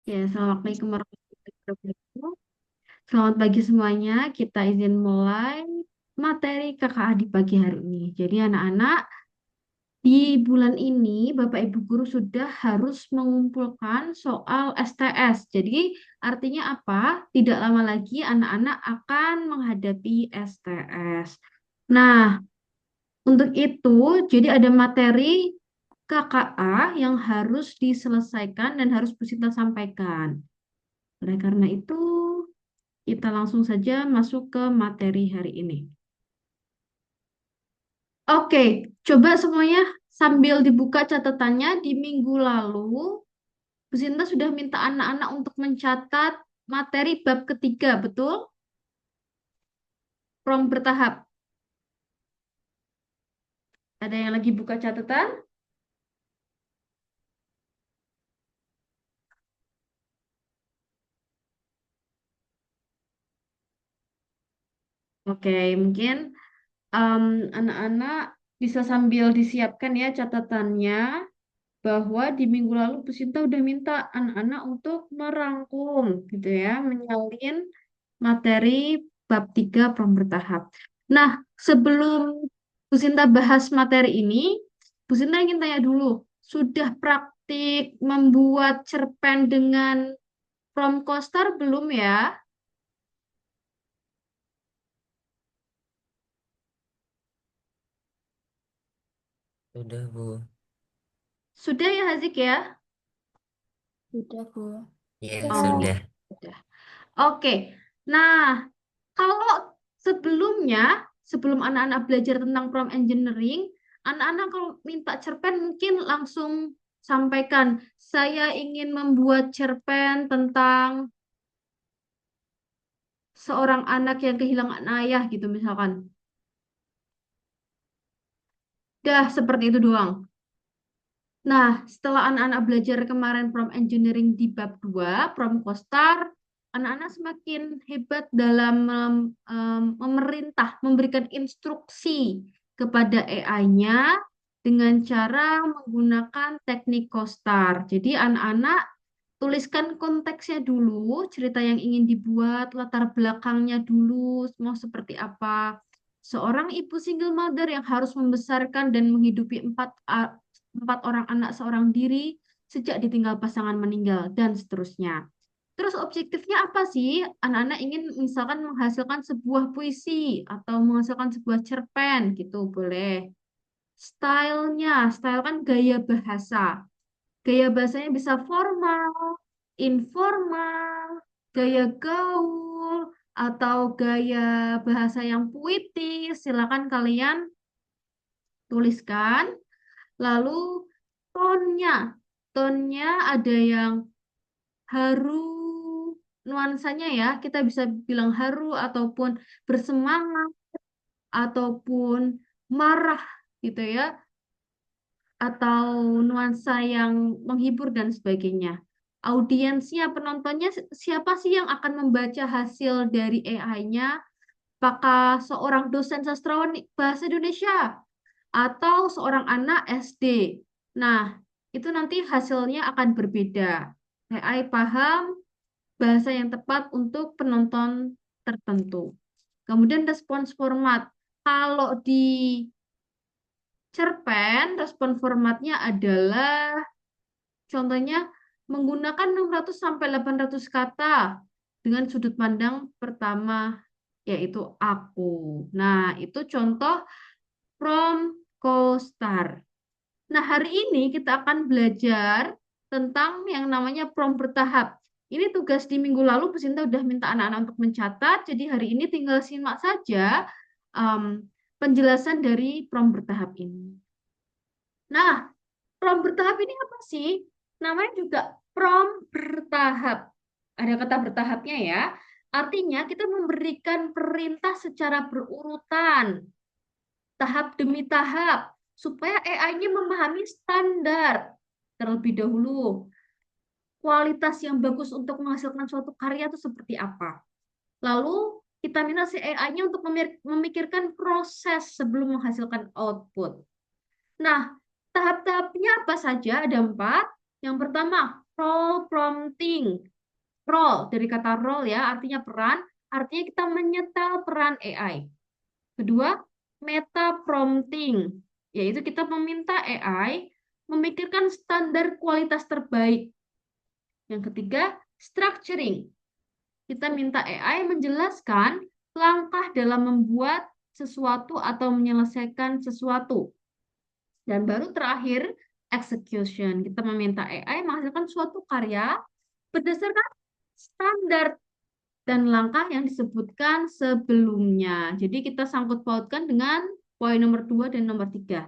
Ya, Assalamualaikum warahmatullahi wabarakatuh. Selamat pagi semuanya. Kita izin mulai materi KKA di pagi hari ini. Jadi anak-anak, di bulan ini Bapak Ibu Guru sudah harus mengumpulkan soal STS. Jadi artinya apa? Tidak lama lagi anak-anak akan menghadapi STS. Nah, untuk itu, jadi ada materi KKA yang harus diselesaikan dan harus Bu Sinta sampaikan. Oleh karena itu, kita langsung saja masuk ke materi hari ini. Oke, coba semuanya sambil dibuka catatannya di minggu lalu, Bu Sinta sudah minta anak-anak untuk mencatat materi bab ketiga, betul? Prom bertahap. Ada yang lagi buka catatan? Oke, mungkin em, anak-anak bisa sambil disiapkan ya catatannya bahwa di minggu lalu Bu Sinta udah minta anak-anak untuk merangkum gitu ya, menyalin materi bab 3 prom bertahap. Nah, sebelum Bu Sinta bahas materi ini, Bu Sinta ingin tanya dulu, sudah praktik membuat cerpen dengan prom coaster belum ya? Sudah, Bu. Sudah ya Hazik ya? Sudah, Bu. Ya, Sudah, Oh, Bu. sudah. sudah. Oke. Nah, kalau sebelumnya, sebelum anak-anak belajar tentang prompt engineering, anak-anak kalau minta cerpen mungkin langsung sampaikan, saya ingin membuat cerpen tentang seorang anak yang kehilangan ayah gitu misalkan. Dah seperti itu doang. Nah, setelah anak-anak belajar kemarin prompt engineering di bab 2 prompt costar, anak-anak semakin hebat dalam memerintah, memberikan instruksi kepada AI-nya dengan cara menggunakan teknik costar. Jadi anak-anak tuliskan konteksnya dulu, cerita yang ingin dibuat, latar belakangnya dulu, mau seperti apa. Seorang ibu single mother yang harus membesarkan dan menghidupi empat orang anak seorang diri sejak ditinggal pasangan meninggal, dan seterusnya. Terus objektifnya apa sih? Anak-anak ingin misalkan menghasilkan sebuah puisi atau menghasilkan sebuah cerpen gitu, boleh. Style kan gaya bahasa. Gaya bahasanya bisa formal, informal, gaya gaul, atau gaya bahasa yang puitis. Silakan kalian tuliskan. Lalu tonnya. Tonnya ada yang haru, nuansanya ya. Kita bisa bilang haru ataupun bersemangat ataupun marah gitu ya. Atau nuansa yang menghibur dan sebagainya. Audiensnya, penontonnya siapa sih yang akan membaca hasil dari AI-nya? Apakah seorang dosen sastrawan bahasa Indonesia atau seorang anak SD? Nah, itu nanti hasilnya akan berbeda. AI paham bahasa yang tepat untuk penonton tertentu. Kemudian respons format. Kalau di cerpen, respon formatnya adalah contohnya menggunakan 600 sampai 800 kata dengan sudut pandang pertama yaitu aku. Nah, itu contoh from CoStar. Nah, hari ini kita akan belajar tentang yang namanya prompt bertahap. Ini tugas di minggu lalu, Bu Sinta udah minta anak-anak untuk mencatat, jadi hari ini tinggal simak saja penjelasan dari prompt bertahap ini. Nah, prompt bertahap ini apa sih? Namanya juga prompt bertahap. Ada kata bertahapnya ya. Artinya kita memberikan perintah secara berurutan, tahap demi tahap, supaya AI-nya memahami standar terlebih dahulu. Kualitas yang bagus untuk menghasilkan suatu karya itu seperti apa. Lalu kita minta si AI-nya untuk memikirkan proses sebelum menghasilkan output. Nah, tahap-tahapnya apa saja? Ada 4. Yang pertama, role prompting. Role dari kata role ya, artinya peran, artinya kita menyetel peran AI. Kedua, meta prompting, yaitu kita meminta AI memikirkan standar kualitas terbaik. Yang ketiga, structuring. Kita minta AI menjelaskan langkah dalam membuat sesuatu atau menyelesaikan sesuatu. Dan baru terakhir, execution. Kita meminta AI menghasilkan suatu karya berdasarkan standar dan langkah yang disebutkan sebelumnya. Jadi kita sangkut pautkan dengan poin nomor 2 dan nomor 3.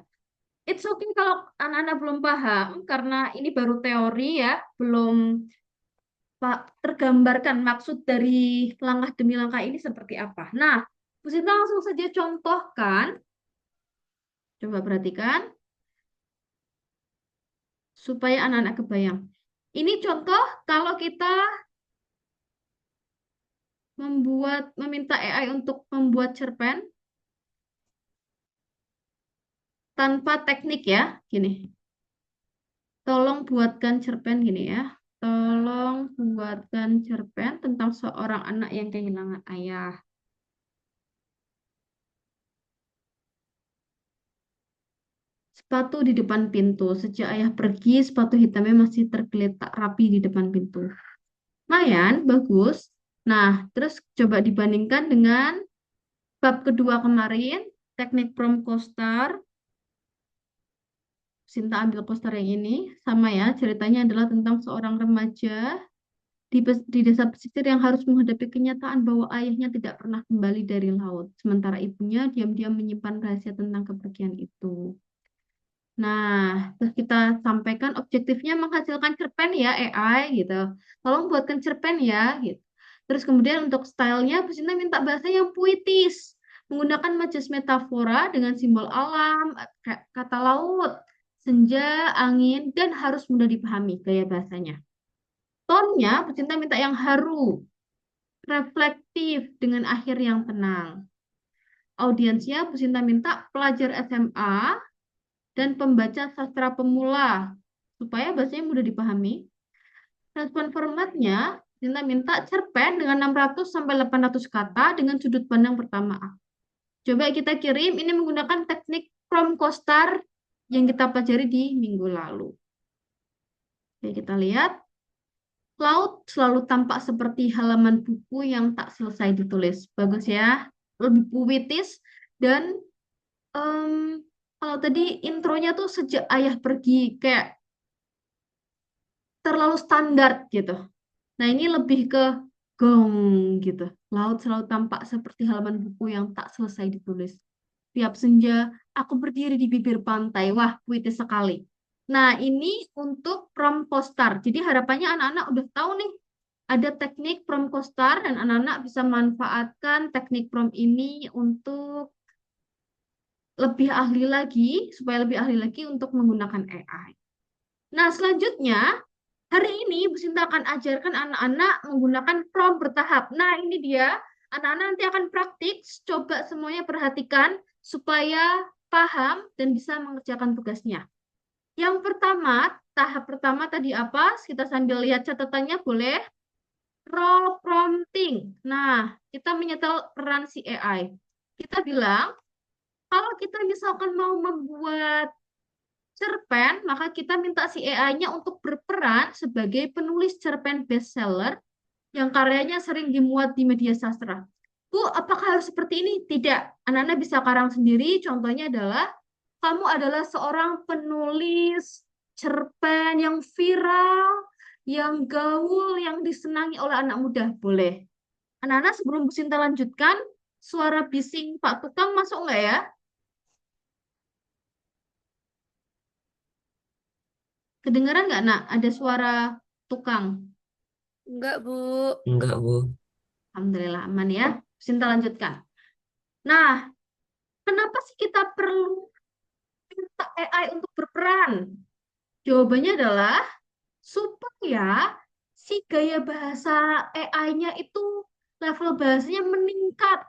It's okay kalau anak-anak belum paham, karena ini baru teori ya, belum tergambarkan maksud dari langkah demi langkah ini seperti apa. Nah, Bu Sinta langsung saja contohkan. Coba perhatikan, supaya anak-anak kebayang. Ini contoh kalau kita meminta AI untuk membuat cerpen tanpa teknik ya, gini. Tolong buatkan cerpen gini ya. Tolong buatkan cerpen tentang seorang anak yang kehilangan ayah. Sepatu di depan pintu. Sejak ayah pergi, sepatu hitamnya masih tergeletak rapi di depan pintu. Lumayan, bagus. Nah, terus coba dibandingkan dengan bab kedua kemarin, teknik prompt Costar. Sinta ambil poster yang ini, sama ya, ceritanya adalah tentang seorang remaja di desa pesisir yang harus menghadapi kenyataan bahwa ayahnya tidak pernah kembali dari laut, sementara ibunya diam-diam menyimpan rahasia tentang kepergian itu. Nah, terus kita sampaikan objektifnya menghasilkan cerpen ya AI gitu. Tolong buatkan cerpen ya gitu. Terus kemudian untuk stylenya, Bu Sinta minta bahasa yang puitis, menggunakan majas metafora dengan simbol alam, kata laut, senja, angin, dan harus mudah dipahami gaya bahasanya. Tonnya, Bu Sinta minta yang haru, reflektif, dengan akhir yang tenang. Audiensnya, Bu Sinta minta pelajar SMA dan pembaca sastra pemula supaya bahasanya mudah dipahami. Respon formatnya, Sinta minta cerpen dengan 600 sampai 800 kata dengan sudut pandang pertama A. Coba kita kirim, ini menggunakan teknik prompt Costar yang kita pelajari di minggu lalu. Oke, kita lihat. Laut selalu tampak seperti halaman buku yang tak selesai ditulis. Bagus ya, lebih puitis dan em, kalau tadi intronya tuh sejak ayah pergi kayak terlalu standar gitu. Nah, ini lebih ke gong gitu. Laut selalu tampak seperti halaman buku yang tak selesai ditulis. Tiap senja, aku berdiri di bibir pantai. Wah, puitis sekali. Nah, ini untuk prompt Costar. Jadi harapannya anak-anak udah tahu nih, ada teknik prompt Costar dan anak-anak bisa manfaatkan teknik prompt ini untuk lebih ahli lagi, supaya lebih ahli lagi untuk menggunakan AI. Nah, selanjutnya, hari ini Bu Sinta akan ajarkan anak-anak menggunakan prompt bertahap. Nah, ini dia. Anak-anak nanti akan praktik, coba semuanya perhatikan supaya paham dan bisa mengerjakan tugasnya. Yang pertama, tahap pertama tadi apa? Kita sambil lihat catatannya boleh. Role prompting. Nah, kita menyetel peran si AI. Kita bilang, kalau kita misalkan mau membuat cerpen, maka kita minta si AI-nya untuk berperan sebagai penulis cerpen bestseller yang karyanya sering dimuat di media sastra. Bu, apakah harus seperti ini? Tidak. Anak-anak bisa karang sendiri. Contohnya adalah, kamu adalah seorang penulis cerpen yang viral, yang gaul, yang disenangi oleh anak muda. Boleh. Anak-anak sebelum Bu Sinta lanjutkan, suara bising Pak Tukang masuk nggak ya? Kedengaran nggak, Nak? Ada suara tukang. Enggak, Bu. Enggak, Bu. Alhamdulillah, aman ya. Bu Sinta lanjutkan. Nah, kenapa sih kita perlu minta AI untuk berperan? Jawabannya adalah supaya si gaya bahasa AI-nya itu level bahasanya meningkat.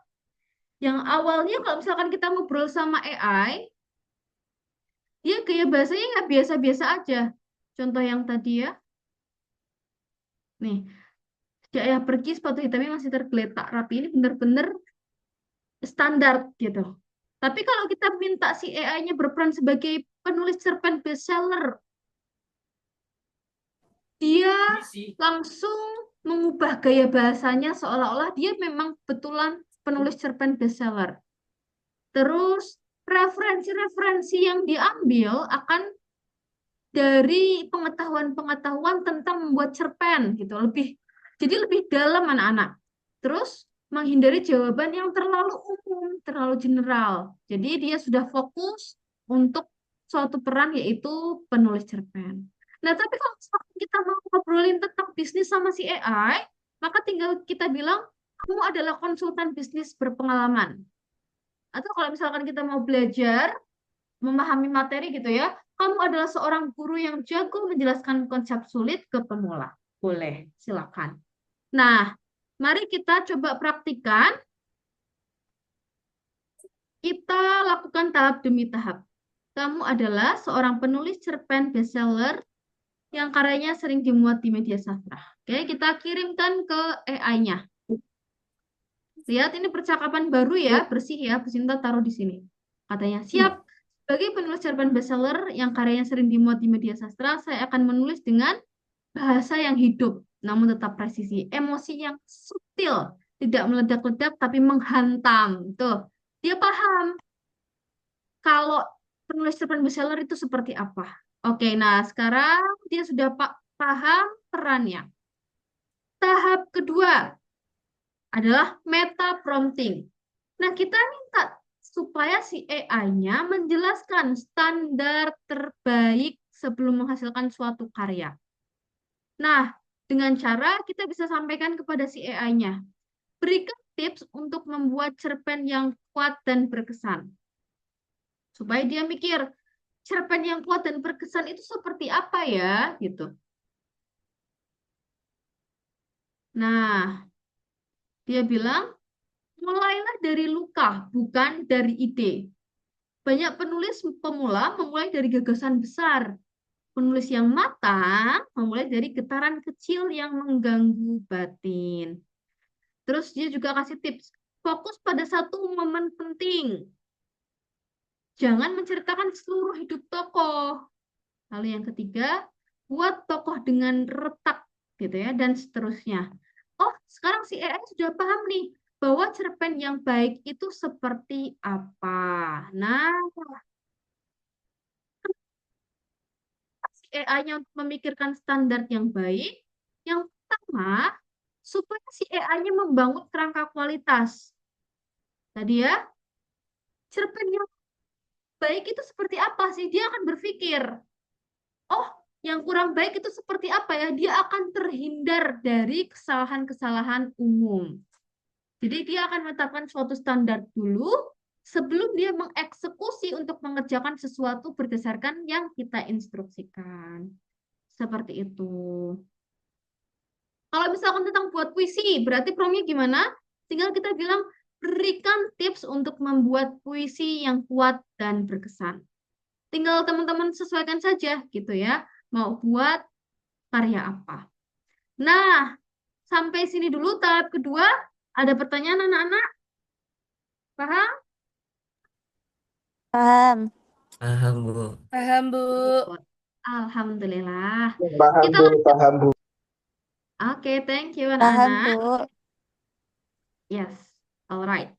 Yang awalnya kalau misalkan kita ngobrol sama AI, dia gaya bahasanya nggak biasa-biasa aja. Contoh yang tadi ya, Nih, sejak ayah pergi sepatu hitamnya masih tergeletak rapi. Ini bener-bener standar gitu. Tapi kalau kita minta si AI-nya berperan sebagai penulis cerpen bestseller, dia langsung mengubah gaya bahasanya seolah-olah dia memang betulan penulis cerpen bestseller. Terus referensi-referensi yang diambil akan dari pengetahuan-pengetahuan tentang membuat cerpen gitu, jadi lebih dalam anak-anak. Terus menghindari jawaban yang terlalu umum, terlalu general. Jadi dia sudah fokus untuk suatu peran yaitu penulis cerpen. Nah, tapi kalau misalkan kita mau ngobrolin tentang bisnis sama si AI, maka tinggal kita bilang, kamu adalah konsultan bisnis berpengalaman. Atau kalau misalkan kita mau belajar, memahami materi gitu ya, kamu adalah seorang guru yang jago menjelaskan konsep sulit ke pemula. Boleh, silakan. Nah, mari kita coba praktikan. Kita lakukan tahap demi tahap. Kamu adalah seorang penulis cerpen bestseller yang karyanya sering dimuat di media sastra. Oke, kita kirimkan ke AI-nya. Lihat, ini percakapan baru ya, bersih ya. Bu Sinta taruh di sini. Katanya, siap. Sebagai penulis cerpen bestseller yang karyanya sering dimuat di media sastra, saya akan menulis dengan bahasa yang hidup, namun tetap presisi. Emosi yang subtil, tidak meledak-ledak, tapi menghantam. Tuh, dia paham kalau penulis cerpen bestseller itu seperti apa. Oke, nah sekarang dia sudah paham perannya. Tahap kedua adalah meta prompting. Nah, kita minta supaya si AI-nya menjelaskan standar terbaik sebelum menghasilkan suatu karya. Nah, dengan cara kita bisa sampaikan kepada si AI-nya, berikan tips untuk membuat cerpen yang kuat dan berkesan. Supaya dia mikir, cerpen yang kuat dan berkesan itu seperti apa ya, gitu. Nah, dia bilang, mulailah dari luka, bukan dari ide. Banyak penulis pemula memulai dari gagasan besar. Penulis yang matang memulai dari getaran kecil yang mengganggu batin. Terus dia juga kasih tips, fokus pada satu momen penting. Jangan menceritakan seluruh hidup tokoh. Lalu yang ketiga, buat tokoh dengan retak gitu ya, dan seterusnya. Oh, sekarang si AI sudah paham nih bahwa cerpen yang baik itu seperti apa. Nah, si AI-nya untuk memikirkan standar yang baik, yang pertama, supaya si AI-nya membangun kerangka kualitas. Tadi ya, cerpen yang baik itu seperti apa sih? Dia akan berpikir, oh, yang kurang baik itu seperti apa ya? Dia akan terhindar dari kesalahan-kesalahan umum. Jadi dia akan menetapkan suatu standar dulu sebelum dia mengeksekusi untuk mengerjakan sesuatu berdasarkan yang kita instruksikan. Seperti itu. Kalau misalkan tentang buat puisi, berarti promptnya gimana? Tinggal kita bilang, berikan tips untuk membuat puisi yang kuat dan berkesan. Tinggal teman-teman sesuaikan saja gitu ya. Mau buat karya apa. Nah, sampai sini dulu tahap kedua. Ada pertanyaan anak-anak? Paham? Paham. Paham, Bu. Paham, Bu. Good. Alhamdulillah. Paham Kita Bu, lanjut. paham Bu. Oke, thank you Paham, anak-anak. Bu. Yes, alright.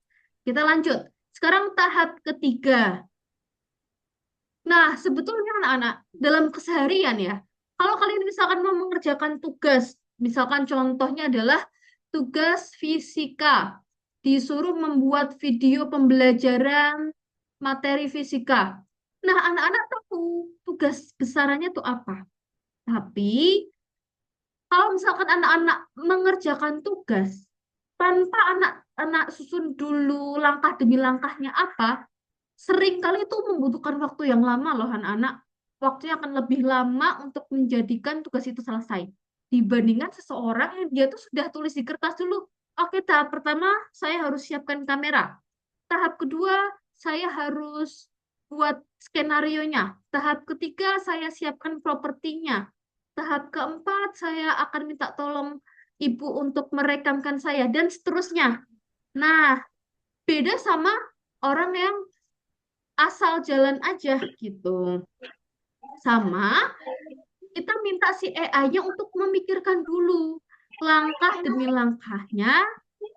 Kita lanjut. Sekarang tahap ketiga. Nah, sebetulnya anak-anak, dalam keseharian ya, kalau kalian misalkan mau mengerjakan tugas, misalkan contohnya adalah tugas fisika, disuruh membuat video pembelajaran materi fisika. Nah, anak-anak tahu tugas besarannya itu apa. Tapi, kalau misalkan anak-anak mengerjakan tugas, tanpa anak-anak susun dulu langkah demi langkahnya apa, seringkali itu membutuhkan waktu yang lama loh anak-anak. Waktunya akan lebih lama untuk menjadikan tugas itu selesai. Dibandingkan seseorang yang dia tuh sudah tulis di kertas dulu. Oke, tahap pertama saya harus siapkan kamera. Tahap kedua saya harus buat skenarionya. Tahap ketiga saya siapkan propertinya. tahap keempat saya akan minta tolong ibu untuk merekamkan saya dan seterusnya. Nah, beda sama orang yang asal jalan aja gitu. Sama kita minta si AI-nya untuk memikirkan dulu langkah demi langkahnya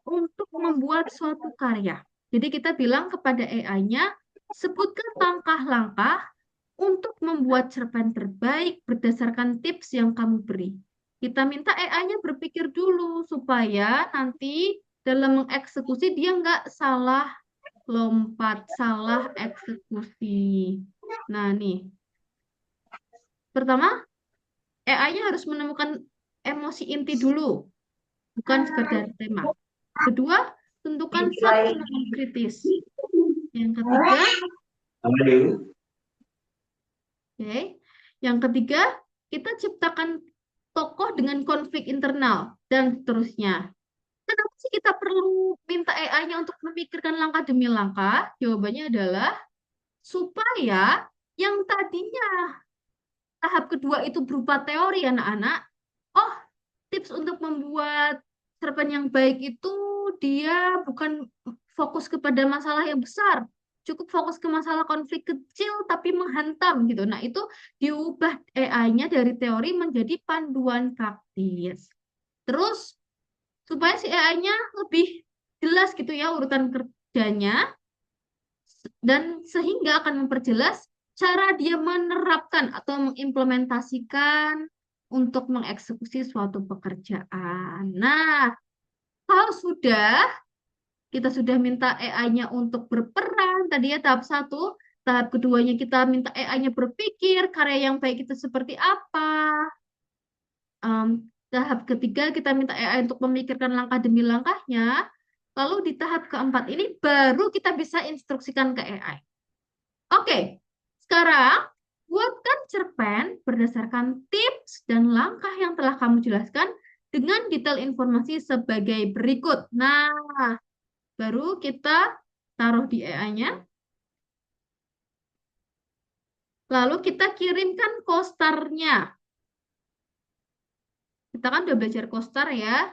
untuk membuat suatu karya. Jadi kita bilang kepada AI-nya, sebutkan langkah-langkah untuk membuat cerpen terbaik berdasarkan tips yang kamu beri. Kita minta AI-nya berpikir dulu supaya nanti dalam mengeksekusi dia nggak salah lompat, salah eksekusi. Nah nih, pertama AI-nya harus menemukan emosi inti dulu, bukan sekedar tema. Kedua, tentukan fokus non kritis. Yang ketiga, oke. Yang ketiga, kita ciptakan tokoh dengan konflik internal dan seterusnya. Kenapa sih kita perlu minta AI-nya untuk memikirkan langkah demi langkah? Jawabannya adalah supaya yang tadinya tahap kedua itu berupa teori anak-anak, oh, tips untuk membuat cerpen yang baik itu dia bukan fokus kepada masalah yang besar, cukup fokus ke masalah konflik kecil tapi menghantam gitu. Nah, itu diubah AI-nya dari teori menjadi panduan praktis. Terus supaya si AI-nya lebih jelas gitu ya urutan kerjanya dan sehingga akan memperjelas cara dia menerapkan atau mengimplementasikan untuk mengeksekusi suatu pekerjaan. Nah, kalau kita sudah minta AI-nya untuk berperan, tadi ya tahap satu, tahap keduanya kita minta AI-nya berpikir, karya yang baik itu seperti apa. Tahap ketiga kita minta AI untuk memikirkan langkah demi langkahnya. Lalu di tahap keempat ini baru kita bisa instruksikan ke AI. Oke, sekarang buatkan cerpen berdasarkan tips dan langkah yang telah kamu jelaskan dengan detail informasi sebagai berikut. Nah, baru kita taruh di AI-nya. Lalu kita kirimkan coaster-nya. Kita kan udah belajar coaster ya.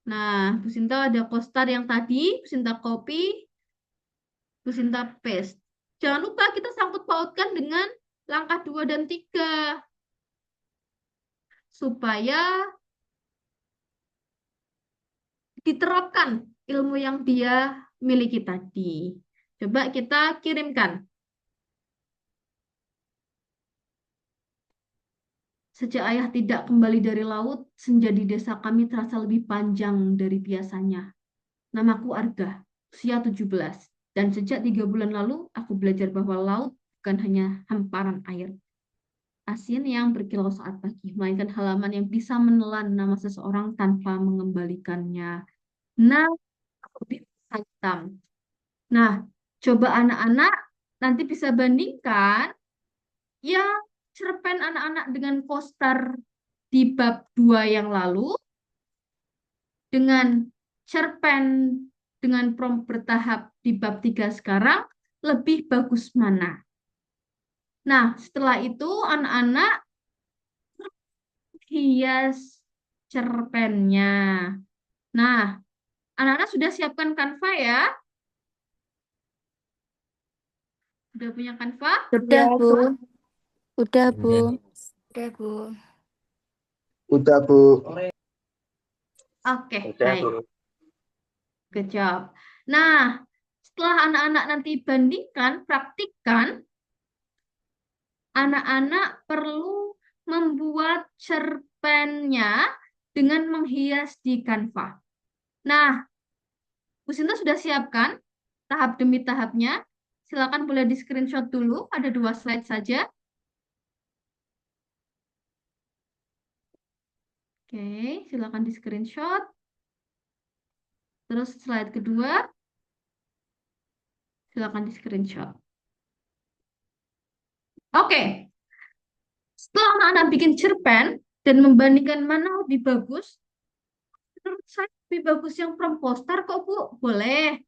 Nah, Bu Sinta ada coaster yang tadi, Bu Sinta copy, Bu Sinta paste. Jangan lupa kita sangkut pautkan dengan langkah 2 dan 3 supaya diterapkan ilmu yang dia miliki tadi. Coba kita kirimkan. Sejak ayah tidak kembali dari laut, senja di desa kami terasa lebih panjang dari biasanya. Namaku Arga, usia 17. Dan sejak 3 bulan lalu, aku belajar bahwa laut bukan hanya hamparan air asin yang berkilau saat pagi, melainkan halaman yang bisa menelan nama seseorang tanpa mengembalikannya. Nah, lebih hitam. Nah, coba anak-anak nanti bisa bandingkan ya cerpen anak-anak dengan poster di bab 2 yang lalu dengan cerpen dengan prompt bertahap di bab 3 sekarang lebih bagus mana? Nah, setelah itu anak-anak hias cerpennya. Nah, anak-anak sudah siapkan Canva ya? Sudah punya Canva? Udah, Bu. Udah, Bu. Udah. Udah, Bu. Udah, Bu. Oke, Udah, baik. Bu. Good job. Nah, setelah anak-anak nanti bandingkan, praktikkan, anak-anak perlu membuat cerpennya dengan menghias di Canva. Nah, Bu Sinta sudah siapkan tahap demi tahapnya. Silakan boleh di screenshot dulu, ada 2 slide saja. Oke, silakan di screenshot. Terus slide kedua, silakan di screenshot. Oke, setelah anak-anak bikin cerpen dan membandingkan mana lebih bagus, menurut saya lebih bagus yang prompt poster kok, Bu. Boleh.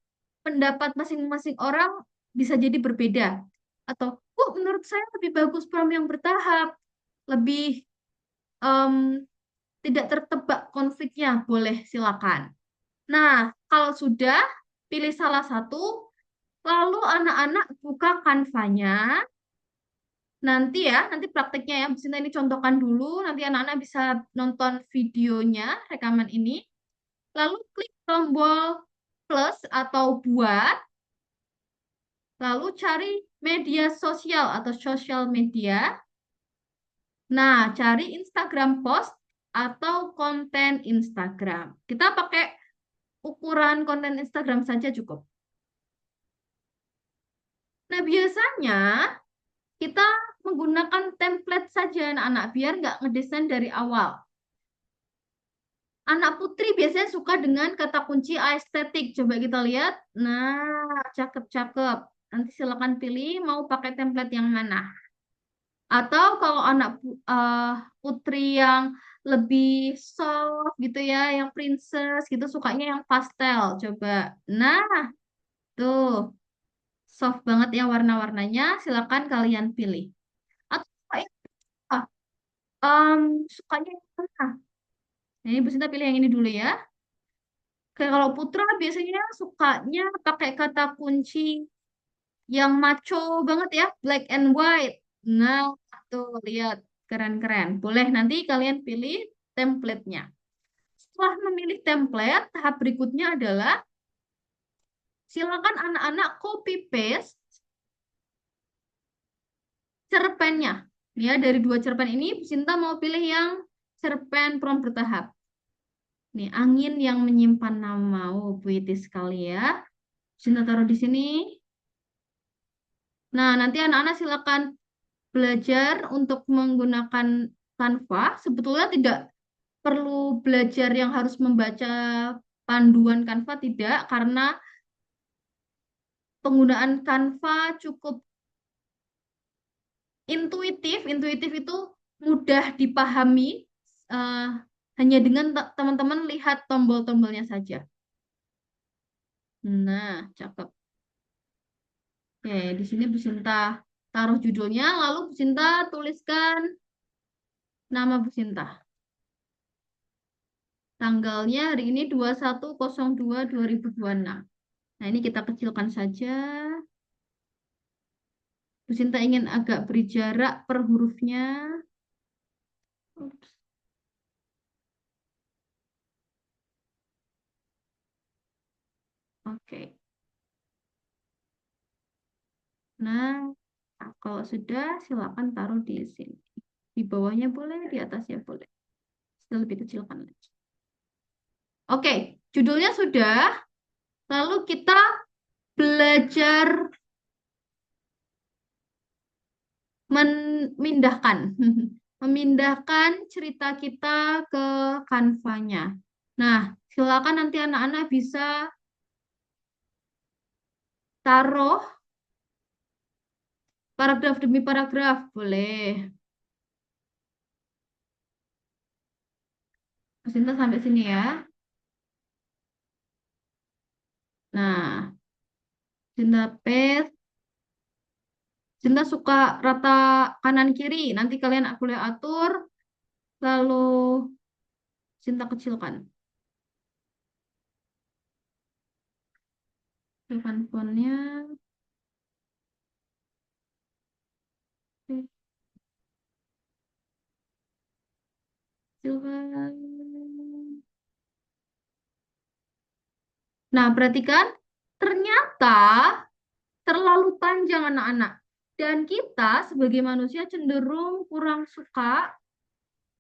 Pendapat masing-masing orang bisa jadi berbeda. Atau, Bu, menurut saya lebih bagus prompt yang bertahap. Lebih em, tidak tertebak konfliknya, boleh silakan. Nah, kalau sudah pilih salah satu, lalu anak-anak buka Canva-nya. Nanti prakteknya ya, Bu Sinta ini contohkan dulu, nanti anak-anak bisa nonton videonya, rekaman ini. Lalu klik tombol plus atau buat, lalu cari media sosial atau sosial media. Nah, cari Instagram post atau konten Instagram. Kita pakai ukuran konten Instagram saja cukup. Nah, biasanya kita menggunakan template saja anak-anak, biar nggak ngedesain dari awal. Anak putri biasanya suka dengan kata kunci estetik. Coba kita lihat. Nah, cakep-cakep. Nanti silakan pilih mau pakai template yang mana. Atau kalau anak putri yang lebih soft gitu ya, yang princess gitu, sukanya yang pastel. Coba. Nah, tuh. Soft banget ya warna-warnanya. Silakan kalian pilih. Atau ah, sukanya yang mana? Nah, ini Bu Sinta pilih yang ini dulu ya. Kayak kalau Putra biasanya sukanya pakai kata kunci yang macho banget ya, black and white. Nah, tuh lihat keren-keren. Boleh nanti kalian pilih template-nya. Setelah memilih template, tahap berikutnya adalah silakan anak-anak copy paste cerpennya. Ya, dari dua cerpen ini, Bu Sinta mau pilih yang cerpen prompt bertahap. Nih, angin yang menyimpan nama. Oh, puitis sekali ya. Bu Sinta taruh di sini. Nah, nanti anak-anak silakan belajar untuk menggunakan Canva. Sebetulnya tidak perlu belajar yang harus membaca panduan Canva, tidak, karena penggunaan Canva cukup intuitif. Intuitif itu mudah dipahami, eh, hanya dengan teman-teman lihat tombol-tombolnya saja. Nah, cakep. Oke, di sini Bu Sinta taruh judulnya, lalu Bu Sinta tuliskan nama Bu Sinta. Tanggalnya hari ini 21.02.2026. Nah, ini kita kecilkan saja. Bu Sinta ingin agak beri jarak per hurufnya. Ups. Oke. Nah, kalau sudah, silakan taruh di sini. Di bawahnya boleh, di atasnya boleh. Sudah lebih kecilkan lagi. Oke, judulnya sudah. Lalu kita belajar memindahkan. Memindahkan cerita kita ke Canva-nya. Nah, silakan nanti anak-anak bisa taruh paragraf demi paragraf, boleh. Mas Sinta sampai sini ya. Nah, Sinta paste. Sinta suka rata kanan kiri. Nanti kalian boleh atur. Lalu Sinta kecilkan. Kecilkan fontnya. Kecilkan. Nah, perhatikan. Ternyata terlalu panjang anak-anak. Dan kita sebagai manusia cenderung kurang suka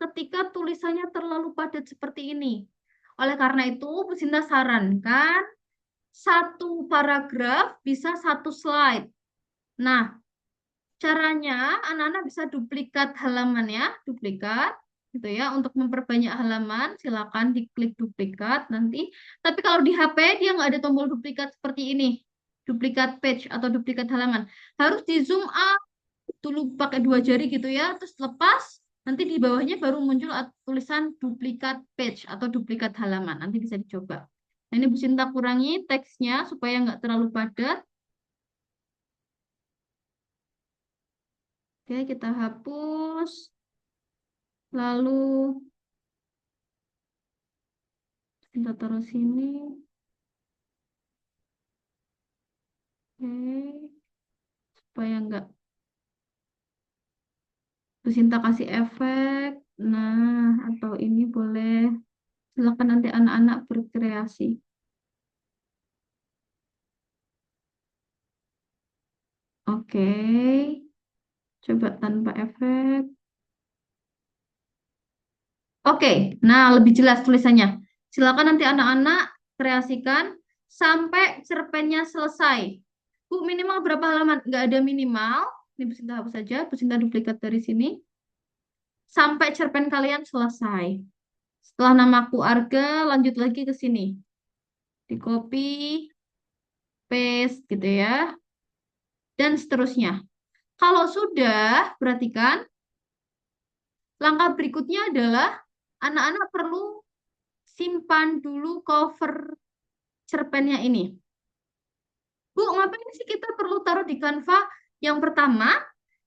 ketika tulisannya terlalu padat seperti ini. Oleh karena itu, Bu Sinta sarankan satu paragraf bisa satu slide. Nah, caranya anak-anak bisa duplikat halaman ya, duplikat gitu ya. Untuk memperbanyak halaman, silakan diklik duplikat nanti. Tapi kalau di HP dia nggak ada tombol duplikat seperti ini, duplikat page atau duplikat halaman. Harus di zoom up dulu pakai dua jari gitu ya, terus lepas. Nanti di bawahnya baru muncul tulisan duplikat page atau duplikat halaman. Nanti bisa dicoba. Nah, ini Bu Sinta kurangi teksnya supaya nggak terlalu padat. Oke, kita hapus. Lalu kita taruh sini. Oke, supaya enggak Bu Sinta kasih efek. Nah, atau ini boleh. Silakan nanti anak-anak berkreasi. Oke, coba tanpa efek. Oke, nah lebih jelas tulisannya. Silakan nanti anak-anak kreasikan sampai cerpennya selesai. Bu, minimal berapa halaman? Nggak ada minimal. Ini Bu Sinta hapus saja. Bu Sinta duplikat dari sini. Sampai cerpen kalian selesai. Setelah namaku Arga, lanjut lagi ke sini. Di copy, paste gitu ya. Dan seterusnya. Kalau sudah, perhatikan langkah berikutnya adalah anak-anak perlu simpan dulu cover cerpennya ini. Bu, ngapain sih kita perlu taruh di Canva? Yang pertama,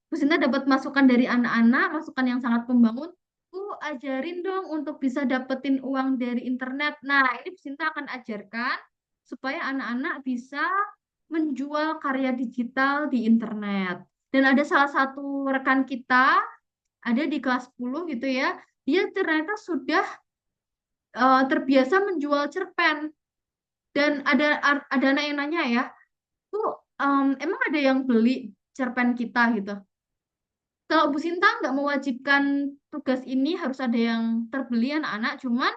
Bu Sinta dapat masukan dari anak-anak, masukan yang sangat membangun. Bu, ajarin dong untuk bisa dapetin uang dari internet. Nah, ini Bu Sinta akan ajarkan supaya anak-anak bisa menjual karya digital di internet. Dan ada salah satu rekan kita, ada di kelas 10 gitu ya, dia ternyata sudah terbiasa menjual cerpen. Dan ada anak yang nanya ya, Bu, emang ada yang beli cerpen kita gitu? Kalau Bu Sinta nggak mewajibkan tugas ini harus ada yang terbeli anak-anak, cuman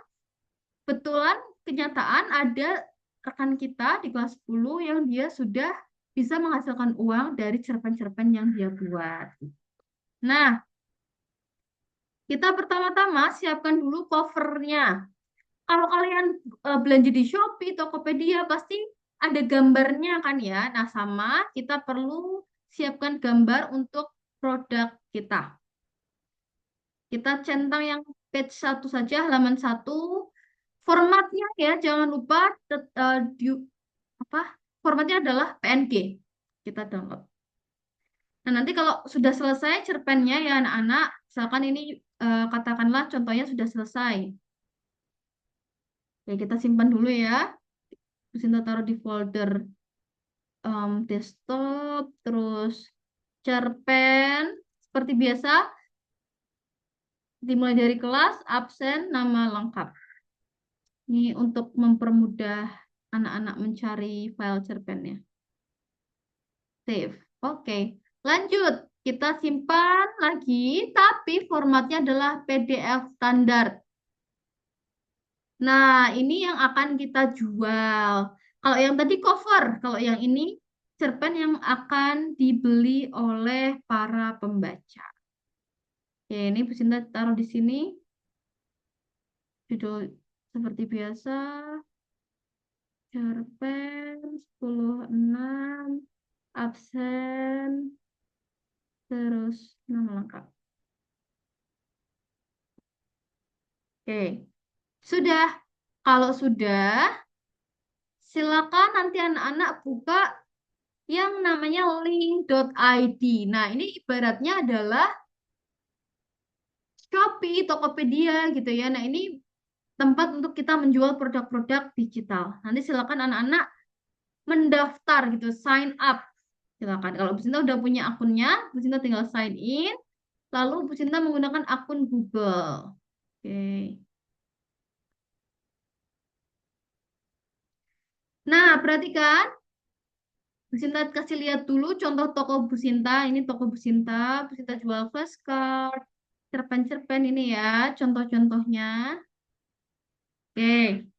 betulan kenyataan ada rekan kita di kelas 10 yang dia sudah bisa menghasilkan uang dari cerpen-cerpen yang dia buat. Nah, kita pertama-tama siapkan dulu covernya. Kalau kalian belanja di Shopee, Tokopedia, pasti ada gambarnya kan ya. Nah, sama kita perlu siapkan gambar untuk produk kita. Kita centang yang page 1 saja, halaman 1. Formatnya ya, jangan lupa apa? Formatnya adalah PNG. Kita download. Nah, nanti kalau sudah selesai cerpennya ya anak-anak, misalkan ini katakanlah contohnya sudah selesai. Oke, kita simpan dulu ya. Terus kita taruh di folder desktop, terus cerpen. Seperti biasa, dimulai dari kelas, absen, nama lengkap. Ini untuk mempermudah anak-anak mencari file cerpennya. Save. Oke, lanjut. Kita simpan lagi, tapi formatnya adalah PDF standar. Nah, ini yang akan kita jual. Kalau yang tadi cover, kalau yang ini cerpen yang akan dibeli oleh para pembaca. Oke, ini Bu Sinta taruh di sini. Judul seperti biasa. Cerpen 10.6. Absen. Terus nama lengkap. Oke, sudah. Kalau sudah, silakan nanti anak-anak buka yang namanya link.id. Nah, ini ibaratnya adalah Shopee, Tokopedia gitu ya. Nah, ini tempat untuk kita menjual produk-produk digital. Nanti silakan anak-anak mendaftar gitu, sign up. Silakan. Kalau Bu Sinta udah punya akunnya, Bu Sinta tinggal sign in. Lalu Bu Sinta menggunakan akun Google. Oke. Nah, perhatikan. Bu Sinta kasih lihat dulu contoh toko Bu Sinta. Ini toko Bu Sinta. Bu Sinta jual flashcard, cerpen-cerpen ini ya, contoh-contohnya. Oke.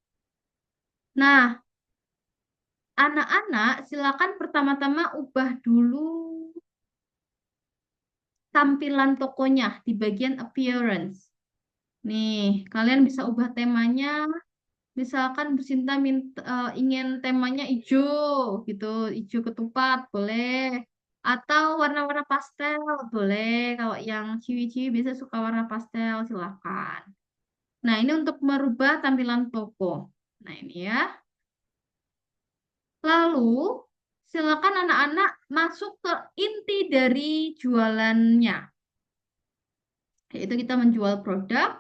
Nah, anak-anak silakan pertama-tama ubah dulu tampilan tokonya di bagian appearance. Nih, kalian bisa ubah temanya. Misalkan Bu Sinta ingin temanya hijau gitu, hijau ketupat boleh. Atau warna-warna pastel boleh. Kalau yang ciwi-ciwi biasa suka warna pastel, silakan. Nah, ini untuk merubah tampilan toko. Nah, ini ya. Lalu, silakan anak-anak masuk ke inti dari jualannya. yaitu kita menjual produk.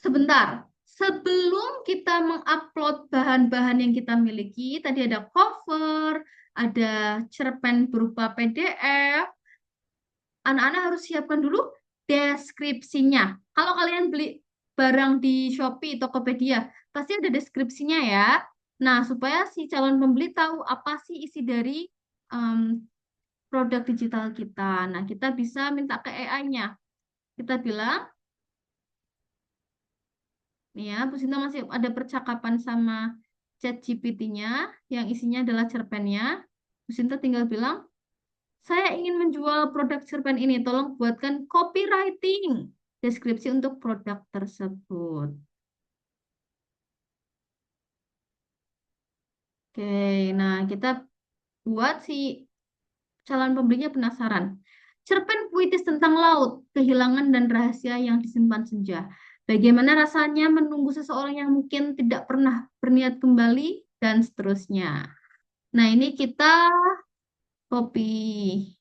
Sebentar, sebelum kita mengupload bahan-bahan yang kita miliki, tadi ada cover, ada cerpen berupa PDF, anak-anak harus siapkan dulu deskripsinya. Kalau kalian beli barang di Shopee, Tokopedia, pasti ada deskripsinya ya. Nah, supaya si calon pembeli tahu apa sih isi dari em, produk digital kita. Nah, kita bisa minta ke AI-nya. Kita bilang, nih ya, Bu Sinta masih ada percakapan sama ChatGPT-nya yang isinya adalah cerpennya. Bu Sinta tinggal bilang, saya ingin menjual produk cerpen ini. Tolong buatkan copywriting deskripsi untuk produk tersebut. Oke, nah kita buat si calon pembelinya penasaran. Cerpen puitis tentang laut, kehilangan dan rahasia yang disimpan senja. Bagaimana rasanya menunggu seseorang yang mungkin tidak pernah berniat kembali, dan seterusnya. Nah, ini kita copy.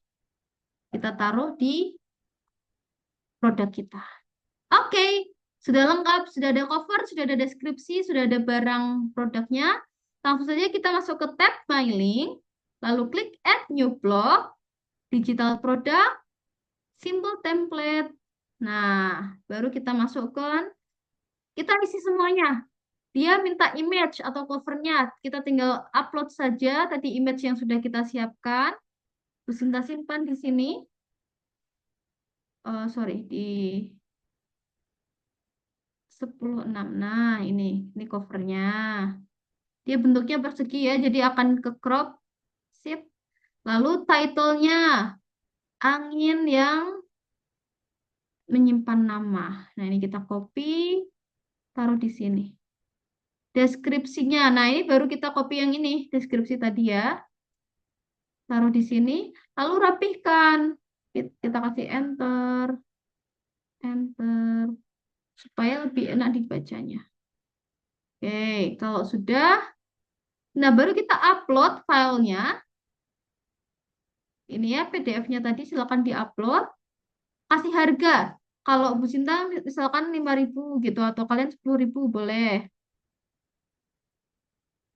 Kita taruh di produk kita. Oke, sudah lengkap, sudah ada cover, sudah ada deskripsi, sudah ada barang produknya. Langsung saja kita masuk ke tab My Link, lalu klik Add New Blog, Digital Product, Simple Template. Nah, baru kita masukkan, kita isi semuanya. Dia minta image atau covernya, kita tinggal upload saja tadi image yang sudah kita siapkan. Terus kita simpan di sini. Sorry, di 10:6. Nah, ini covernya. Dia bentuknya persegi ya, jadi akan ke crop. Sip. Lalu title-nya, angin yang menyimpan nama. Nah, ini kita copy, taruh di sini. Deskripsinya, nah ini baru kita copy yang ini, deskripsi tadi ya. Taruh di sini, lalu rapihkan. Kita kasih enter, enter, supaya lebih enak dibacanya. Oke, kalau sudah, nah baru kita upload filenya. Ini ya PDF-nya tadi, silakan diupload. Kasih harga. Kalau Bu Sinta misalkan 5.000 gitu, atau kalian 10.000 boleh.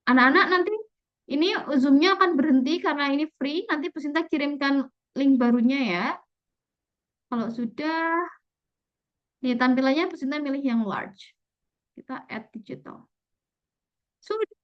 Anak-anak nanti ini Zoom-nya akan berhenti karena ini free. Nanti Bu Sinta kirimkan link barunya ya. Kalau sudah, nih tampilannya Bu Sinta milih yang large. Kita add digital. Sudah.